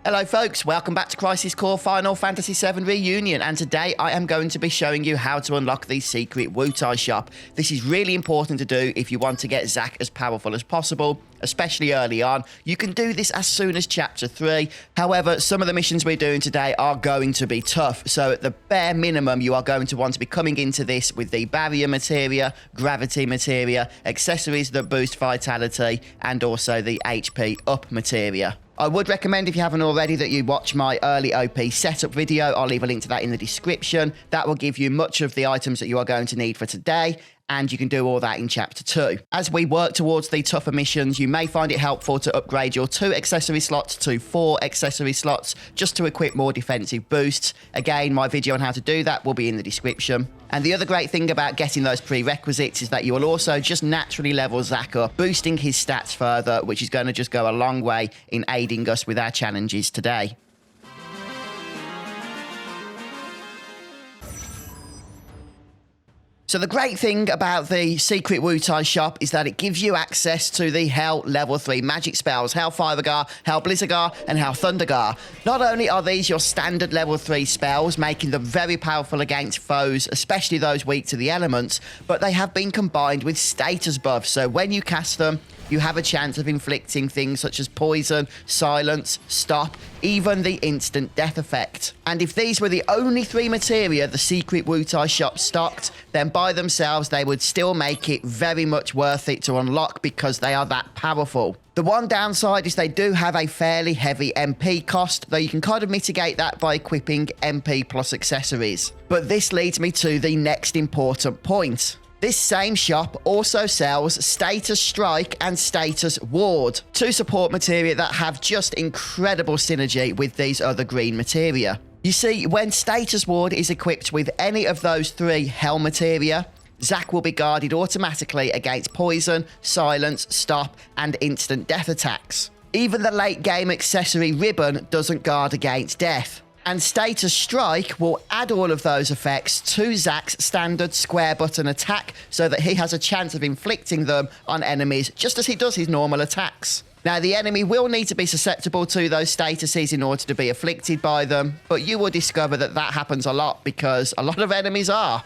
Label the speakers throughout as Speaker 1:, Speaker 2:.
Speaker 1: Hello folks, welcome back to Crisis Core Final Fantasy VII Reunion, and today I am going to be showing you how to unlock the secret Wutai Shop. This is really important to do if you want to get Zack as powerful as possible, especially early on. You can do this as soon as Chapter 3, however, some of the missions we're doing today are going to be tough, so at the bare minimum you are going to want to be coming into this with the barrier materia, gravity materia, accessories that boost vitality, and also the HP up materia. I would recommend, if you haven't already, that you watch my early OP setup video. I'll leave a link to that in the description. That will give you much of the items that you are going to need for today, and you can do all that in Chapter 2. As we work towards the tougher missions, you may find it helpful to upgrade your 2 accessory slots to 4 accessory slots, just to equip more defensive boosts. Again, my video on how to do that will be in the description. And the other great thing about getting those prerequisites is that you will also just naturally level Zack up, boosting his stats further, which is going to just go a long way in aiding us with our challenges today. So the great thing about the secret Wutai Shop is that it gives you access to the Hell Level 3 magic spells, Hell Firegar, Hell Blizzardgar, and Hell Thundergar. Not only are these your standard Level 3 spells, making them very powerful against foes, especially those weak to the elements, but they have been combined with status buffs, so when you cast them, you have a chance of inflicting things such as poison, silence, stop, even the instant death effect. And if these were the only 3 materia the secret Wutai Shop stocked, then by themselves they would still make it very much worth it to unlock because they are that powerful. The one downside is they do have a fairly heavy MP cost, though you can kind of mitigate that by equipping MP plus accessories. But this leads me to the next important point. This same shop also sells Status Strike and Status Ward, 2 support materia that have just incredible synergy with these other green materia. You see, when Status Ward is equipped with any of those 3 Hell materia, Zack will be guarded automatically against poison, silence, stop, and instant death attacks. Even the late game accessory Ribbon doesn't guard against death. And Status Strike will add all of those effects to Zack's standard square button attack so that he has a chance of inflicting them on enemies just as he does his normal attacks. Now, the enemy will need to be susceptible to those statuses in order to be afflicted by them, but you will discover that that happens a lot because a lot of enemies are.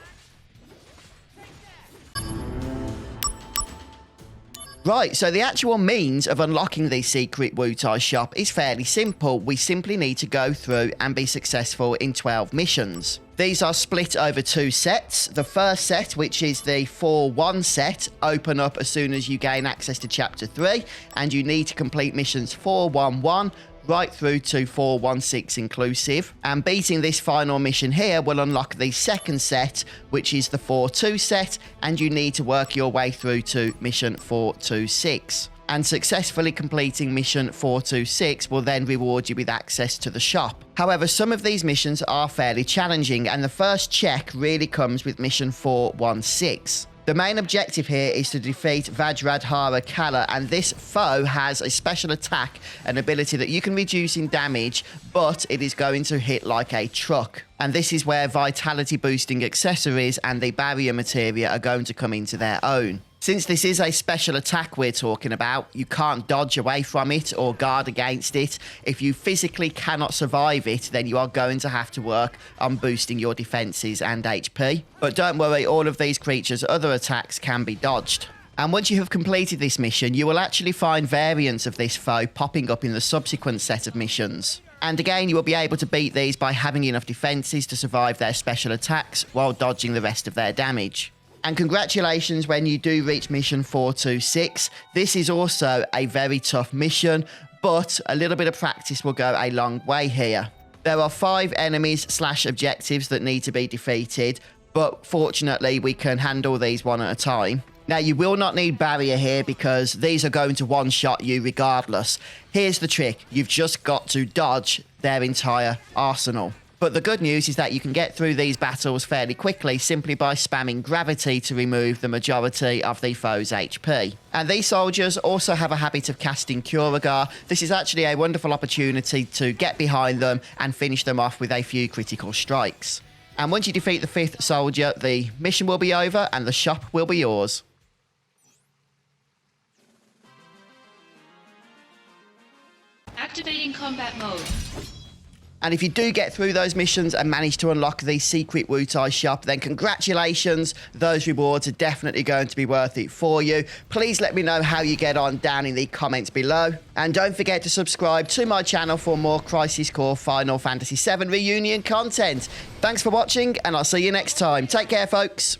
Speaker 1: Right, so the actual means of unlocking the secret Wutai Shop is fairly simple. We simply need to go through and be successful in 12 missions. These are split over 2 sets. The first set, which is the 4-1 set, open up as soon as you gain access to Chapter 3, and you need to complete missions 4-1-1, right through to 4-1-6 inclusive, and beating this final mission here will unlock the second set, which is the 4-2 set, and you need to work your way through to mission 4-2-6. And successfully completing mission 4-2-6 will then reward you with access to the shop. However, some of these missions are fairly challenging, and the first check really comes with mission 4-1-6. The main objective here is to defeat Vajradhara Kala, and this foe has a special attack, an ability that you can reduce in damage, but it is going to hit like a truck. And this is where vitality boosting accessories and the barrier materia are going to come into their own. Since this is a special attack we're talking about, you can't dodge away from it or guard against it. If you physically cannot survive it, then you are going to have to work on boosting your defenses and HP. But don't worry, all of these creatures' other attacks can be dodged. And once you have completed this mission, you will actually find variants of this foe popping up in the subsequent set of missions. And again, you will be able to beat these by having enough defenses to survive their special attacks while dodging the rest of their damage. And congratulations when you do reach mission 4-2-6. This is also a very tough mission, but a little bit of practice will go a long way here. There are 5 enemies / objectives that need to be defeated, but fortunately we can handle these one at a time. Now, you will not need barrier here because these are going to one-shot you regardless. Here's the trick. You've just got to dodge their entire arsenal. But the good news is that you can get through these battles fairly quickly simply by spamming gravity to remove the majority of the foe's HP. And these soldiers also have a habit of casting Curagar. This is actually a wonderful opportunity to get behind them and finish them off with a few critical strikes. And once you defeat the 5th soldier, the mission will be over and the shop will be yours.
Speaker 2: Activating combat mode.
Speaker 1: And if you do get through those missions and manage to unlock the secret Wutai shop, then congratulations. Those rewards are definitely going to be worth it for you. Please let me know how you get on down in the comments below. And don't forget to subscribe to my channel for more Crisis Core Final Fantasy VII Reunion content. Thanks for watching, and I'll see you next time. Take care, folks.